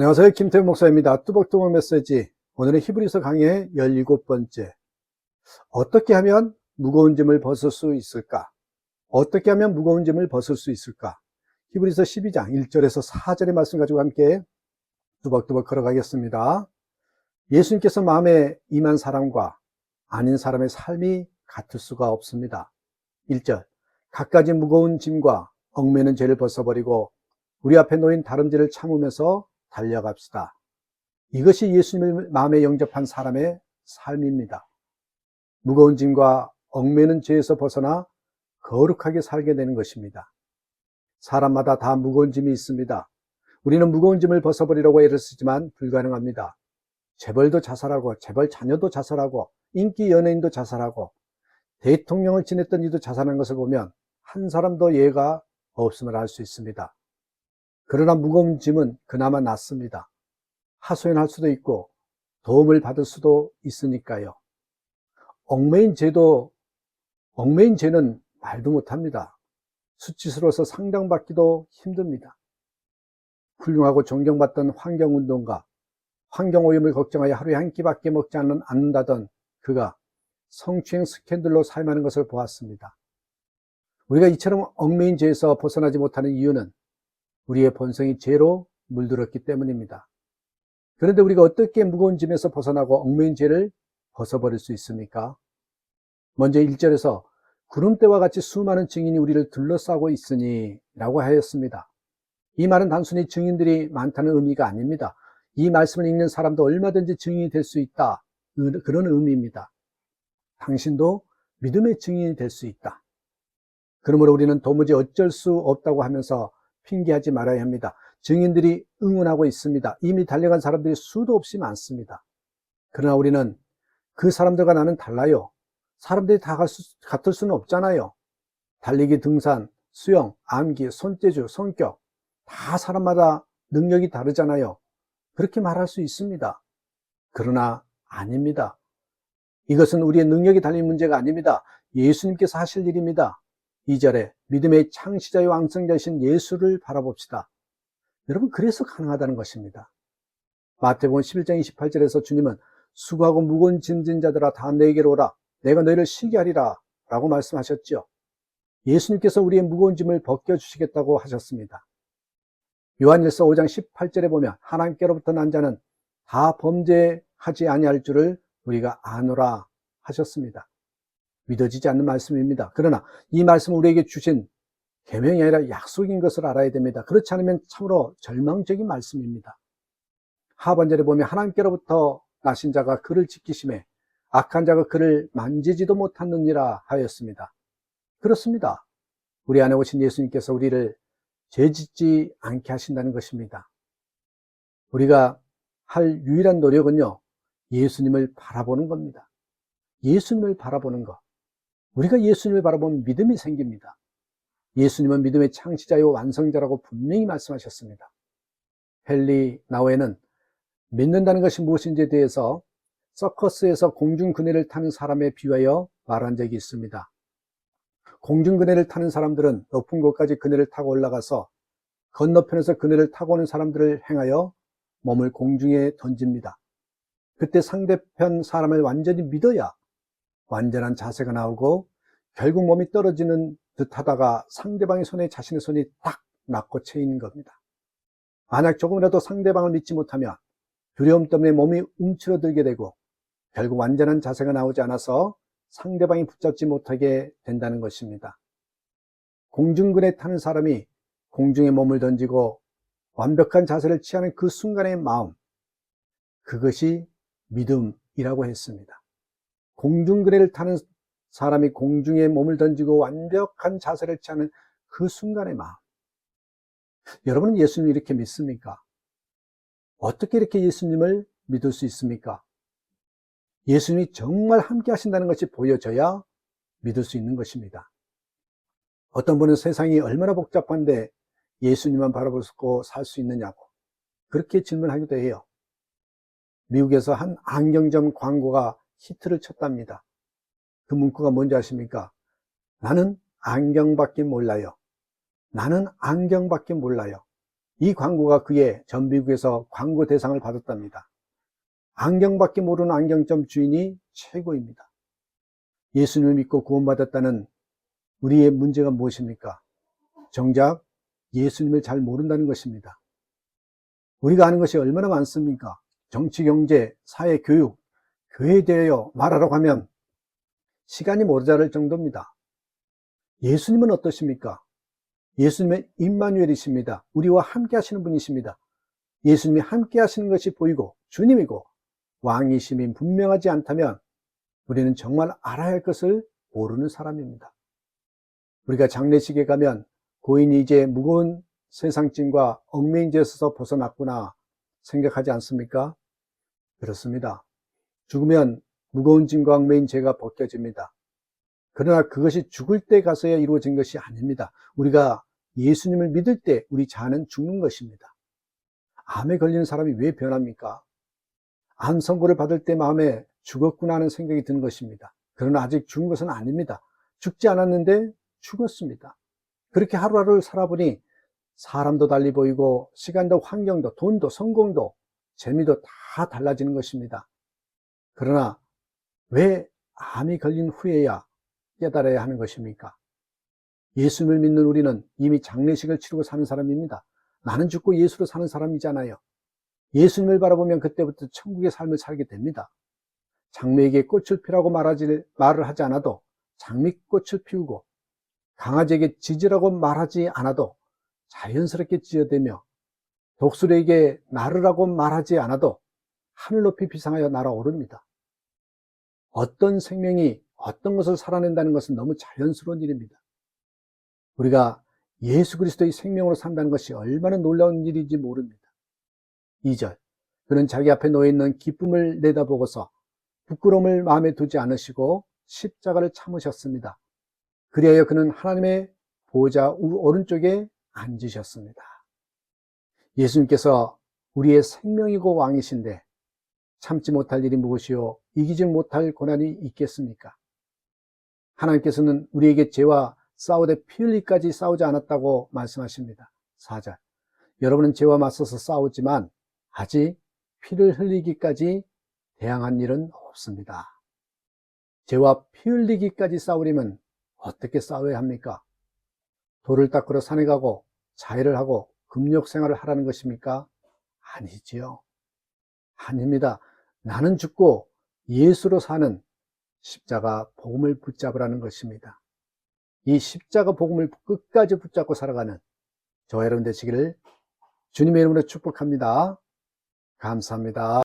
안녕하세요. 김태훈 목사입니다. 뚜벅뚜벅 메시지. 오늘은 히브리서 강의 17번째. 어떻게 하면 무거운 짐을 벗을 수 있을까? 어떻게 하면 무거운 짐을 벗을 수 있을까? 히브리서 12장 1절에서 4절의 말씀 가지고 함께 뚜벅뚜벅 걸어가겠습니다. 예수님께서 마음에 임한 사람과 아닌 사람의 삶이 같을 수가 없습니다. 1절. 갖가지 무거운 짐과 얽매는 죄를 벗어버리고 우리 앞에 놓인 다름질을 참으면서 달려갑시다. 이것이 예수님을 마음에 영접한 사람의 삶입니다. 무거운 짐과 얽매는 죄에서 벗어나 거룩하게 살게 되는 것입니다. 사람마다 다 무거운 짐이 있습니다. 우리는 무거운 짐을 벗어버리려고 애를 쓰지만 불가능합니다. 재벌도 자살하고 재벌 자녀도 자살하고 인기 연예인도 자살하고 대통령을 지냈던 이도 자살한 것을 보면 한 사람도 예가 없음을 알 수 있습니다. 그러나 무거운 짐은 그나마 낫습니다. 하소연할 수도 있고 도움을 받을 수도 있으니까요. 얽매인 죄는 말도 못합니다. 수치스러워서 상장받기도 힘듭니다. 훌륭하고 존경받던 환경운동가, 환경오염을 걱정하여 하루에 한 끼밖에 먹지 않는다던 그가 성추행 스캔들로 사임하는 것을 보았습니다. 우리가 이처럼 얽매인 죄에서 벗어나지 못하는 이유는 우리의 본성이 죄로 물들었기 때문입니다. 그런데 우리가 어떻게 무거운 짐에서 벗어나고 얽매인 죄를 벗어버릴 수 있습니까? 먼저 1절에서 구름대와 같이 수많은 증인이 우리를 둘러싸고 있으니 라고 하였습니다. 이 말은 단순히 증인들이 많다는 의미가 아닙니다. 이 말씀을 읽는 사람도 얼마든지 증인이 될 수 있다. 그런 의미입니다. 당신도 믿음의 증인이 될 수 있다. 그러므로 우리는 도무지 어쩔 수 없다고 하면서 핑계하지 말아야 합니다. 증인들이 응원하고 있습니다. 이미 달려간 사람들이 수도 없이 많습니다. 그러나 우리는 그 사람들과 나는 달라요. 사람들이 다 같을 수는 없잖아요. 달리기, 등산, 수영, 암기, 손재주, 성격 다 사람마다 능력이 다르잖아요. 그렇게 말할 수 있습니다. 그러나 아닙니다. 이것은 우리의 능력이 달린 문제가 아닙니다. 예수님께서 하실 일입니다. 2절에 믿음의 창시자요 왕성자이신 예수를 바라봅시다. 여러분, 그래서 가능하다는 것입니다. 마태복음 11장 28절에서 주님은 수고하고 무거운 짐진 자들아 다 내게로 오라. 내가 너희를 쉬게 하리라 라고 말씀하셨죠. 예수님께서 우리의 무거운 짐을 벗겨주시겠다고 하셨습니다. 요한일서 5장 18절에 보면 하나님께로부터 난 자는 다 범죄하지 아니할 줄을 우리가 아노라 하셨습니다. 믿어지지 않는 말씀입니다. 그러나 이 말씀을 우리에게 주신 계명이 아니라 약속인 것을 알아야 됩니다. 그렇지 않으면 참으로 절망적인 말씀입니다. 하반절에 보면 하나님께로부터 나신 자가 그를 지키심에 악한 자가 그를 만지지도 못하느니라 하였습니다. 그렇습니다. 우리 안에 오신 예수님께서 우리를 죄짓지 않게 하신다는 것입니다. 우리가 할 유일한 노력은요, 예수님을 바라보는 겁니다. 예수님을 바라보는 것. 우리가 예수님을 바라보면 믿음이 생깁니다. 예수님은 믿음의 창시자요 완성자라고 분명히 말씀하셨습니다. 헨리 나우에는 믿는다는 것이 무엇인지에 대해서 서커스에서 공중그네를 타는 사람에 비유하여 말한 적이 있습니다. 공중그네를 타는 사람들은 높은 곳까지 그네를 타고 올라가서 건너편에서 그네를 타고 오는 사람들을 향하여 몸을 공중에 던집니다. 그때 상대편 사람을 완전히 믿어야 완전한 자세가 나오고 결국 몸이 떨어지는 듯 하다가 상대방의 손에 자신의 손이 딱 닿고 채인 겁니다. 만약 조금이라도 상대방을 믿지 못하면 두려움 때문에 몸이 움츠러들게 되고 결국 완전한 자세가 나오지 않아서 상대방이 붙잡지 못하게 된다는 것입니다. 공중근에 타는 사람이 공중에 몸을 던지고 완벽한 자세를 취하는 그 순간의 마음, 그것이 믿음이라고 했습니다. 공중그네를 타는 사람이 공중에 몸을 던지고 완벽한 자세를 취하는 그 순간의 마음. 여러분은 예수님을 이렇게 믿습니까? 어떻게 이렇게 예수님을 믿을 수 있습니까? 예수님이 정말 함께 하신다는 것이 보여져야 믿을 수 있는 것입니다. 어떤 분은 세상이 얼마나 복잡한데 예수님만 바라보고 살 수 있느냐고 그렇게 질문하기도 해요. 미국에서 한 안경점 광고가 히트를 쳤답니다. 그 문구가 뭔지 아십니까? 나는 안경밖에 몰라요. 나는 안경밖에 몰라요. 이 광고가 그의 전 미국에서 광고 대상을 받았답니다. 안경밖에 모르는 안경점 주인이 최고입니다. 예수님을 믿고 구원받았다는 우리의 문제가 무엇입니까? 정작 예수님을 잘 모른다는 것입니다. 우리가 아는 것이 얼마나 많습니까? 정치, 경제, 사회, 교육, 교회에 대하여 말하라고 하면 시간이 모자랄 정도입니다. 예수님은 어떠십니까? 예수님은 임마누엘이십니다. 우리와 함께 하시는 분이십니다. 예수님이 함께 하시는 것이 보이고 주님이고 왕이심이 분명하지 않다면 우리는 정말 알아야 할 것을 모르는 사람입니다. 우리가 장례식에 가면 고인이 이제 무거운 세상짐과 얽매인죄에서 벗어났구나 생각하지 않습니까? 그렇습니다. 죽으면 무거운 짐과 얽매인 죄가 벗겨집니다. 그러나 그것이 죽을 때 가서야 이루어진 것이 아닙니다. 우리가 예수님을 믿을 때 우리 자아는 죽는 것입니다. 암에 걸리는 사람이 왜 변합니까? 암 선고를 받을 때 마음에 죽었구나 하는 생각이 드는 것입니다. 그러나 아직 죽은 것은 아닙니다. 죽지 않았는데 죽었습니다. 그렇게 하루하루를 살아보니 사람도 달리 보이고 시간도 환경도 돈도 성공도 재미도 다 달라지는 것입니다. 그러나 왜 암이 걸린 후에야 깨달아야 하는 것입니까? 예수님을 믿는 우리는 이미 장례식을 치르고 사는 사람입니다. 나는 죽고 예수로 사는 사람이잖아요. 예수님을 바라보면 그때부터 천국의 삶을 살게 됩니다. 장미에게 꽃을 피라고 말을 하지 않아도 장미꽃을 피우고 강아지에게 짖으라고 말하지 않아도 자연스럽게 짖어대며 독수리에게 나르라고 말하지 않아도 하늘 높이 비상하여 날아오릅니다. 어떤 생명이 어떤 것을 살아낸다는 것은 너무 자연스러운 일입니다. 우리가 예수 그리스도의 생명으로 산다는 것이 얼마나 놀라운 일인지 모릅니다. 2절, 그는 자기 앞에 놓여있는 기쁨을 내다보고서 부끄러움을 마음에 두지 않으시고 십자가를 참으셨습니다. 그리하여 그는 하나님의 보좌 오른쪽에 앉으셨습니다. 예수님께서 우리의 생명이고 왕이신데 참지 못할 일이 무엇이요 이기지 못할 고난이 있겠습니까? 하나님께서는 우리에게 죄와 싸우되 피 흘리기까지 싸우지 않았다고 말씀하십니다. 4절, 여러분은 죄와 맞서서 싸우지만 아직 피를 흘리기까지 대항한 일은 없습니다. 죄와 피 흘리기까지 싸우려면 어떻게 싸워야 합니까? 돌을 닦으러 산에 가고 자해를 하고 금욕 생활을 하라는 것입니까? 아니지요. 아닙니다. 나는 죽고 예수로 사는 십자가 복음을 붙잡으라는 것입니다. 이 십자가 복음을 끝까지 붙잡고 살아가는 저와 여러분 되시기를 주님의 이름으로 축복합니다. 감사합니다.